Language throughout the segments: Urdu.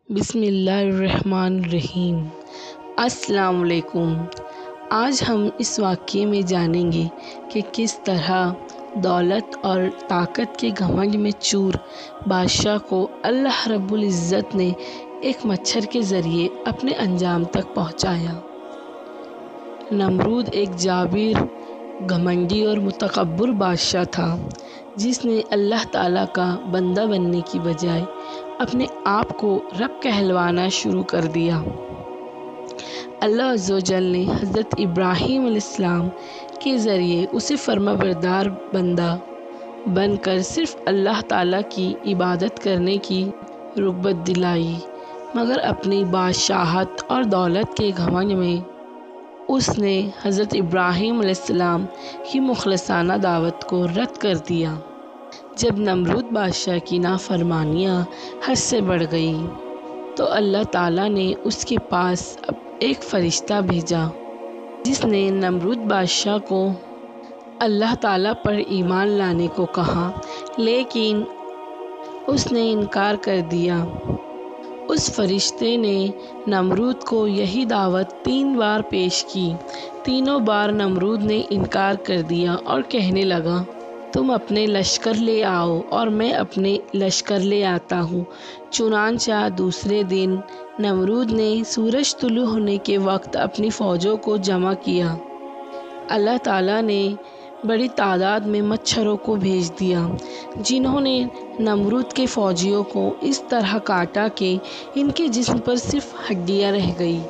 بسم اللہ الرحمن الرحیم۔ السلام علیکم۔ آج ہم اس واقعے میں جانیں گے کہ کس طرح دولت اور طاقت کے گھمنڈ میں چور بادشاہ کو اللہ رب العزت نے ایک مچھر کے ذریعے اپنے انجام تک پہنچایا۔ نمرود ایک جابر، گھمنڈی اور متکبر بادشاہ تھا جس نے اللہ تعالیٰ کا بندہ بننے کی بجائے اپنے آپ کو رب کہلوانا شروع کر دیا۔ اللہ عز و جل نے حضرت ابراہیم علیہ السلام کے ذریعے اسے فرمانبردار بندہ بن کر صرف اللہ تعالیٰ کی عبادت کرنے کی رغبت دلائی، مگر اپنی بادشاہت اور دولت کے گھمنڈ میں اس نے حضرت ابراہیم علیہ السلام کی مخلصانہ دعوت کو رد کر دیا۔ جب نمرود بادشاہ کی نافرمانیاں حد سے بڑھ گئی تو اللہ تعالیٰ نے اس کے پاس ایک فرشتہ بھیجا جس نے نمرود بادشاہ کو اللہ تعالیٰ پر ایمان لانے کو کہا، لیکن اس نے انکار کر دیا۔ اس فرشتے نے نمرود کو یہی دعوت 3 بار پیش کی۔ تینوں بار نمرود نے انکار کر دیا اور کہنے لگا، تم اپنے لشکر لے آؤ اور میں اپنے لشکر لے آتا ہوں۔ چنانچہ دوسرے دن نمرود نے سورج طلوع ہونے کے وقت اپنی فوجوں کو جمع کیا۔ اللہ تعالیٰ نے بڑی تعداد میں مچھروں کو بھیج دیا جنہوں نے نمرود کے فوجیوں کو اس طرح کاٹا کہ ان کے جسم پر صرف ہڈیاں رہ گئیں۔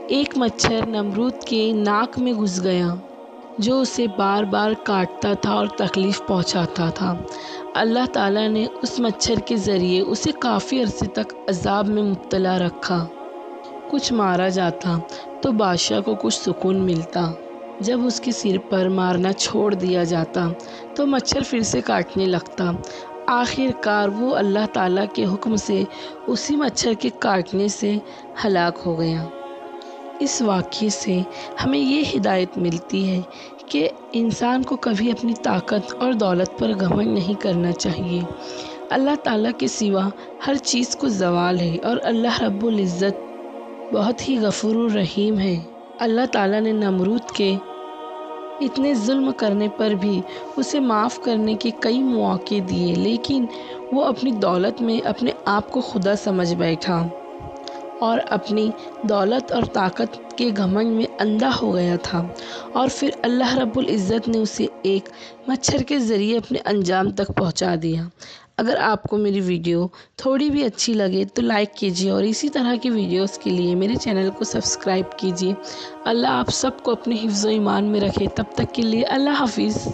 ایک مچھر نمرود کے ناک میں گھس گیا جو اسے بار بار کاٹتا تھا اور تکلیف پہنچاتا تھا۔ اللہ تعالیٰ نے اس مچھر کے ذریعے اسے کافی عرصے تک عذاب میں مبتلا رکھا۔ کچھ مارا جاتا تو بادشاہ کو کچھ سکون ملتا، جب اس کے سر پر مارنا چھوڑ دیا جاتا تو مچھر پھر سے کاٹنے لگتا۔ آخر کار وہ اللہ تعالیٰ کے حکم سے اسی مچھر کے کاٹنے سے ہلاک ہو گیا۔ اس واقعے سے ہمیں یہ ہدایت ملتی ہے کہ انسان کو کبھی اپنی طاقت اور دولت پر گھمنڈ نہیں کرنا چاہیے۔ اللہ تعالیٰ کے سوا ہر چیز کو زوال ہے اور اللہ رب العزت بہت ہی غفور الرحیم ہے۔ اللہ تعالیٰ نے نمرود کے اتنے ظلم کرنے پر بھی اسے معاف کرنے کے کئی مواقع دیے، لیکن وہ اپنی دولت میں اپنے آپ کو خدا سمجھ بیٹھا اور اپنی دولت اور طاقت کے گھمنڈ میں اندھا ہو گیا تھا، اور پھر اللہ رب العزت نے اسے ایک مچھر کے ذریعے اپنے انجام تک پہنچا دیا۔ اگر آپ کو میری ویڈیو تھوڑی بھی اچھی لگے تو لائک کیجیے اور اسی طرح کی ویڈیوز کے لیے میرے چینل کو سبسکرائب کیجیے۔ اللہ آپ سب کو اپنے حفظ و ایمان میں رکھے۔ تب تک کے لیے اللہ حافظ۔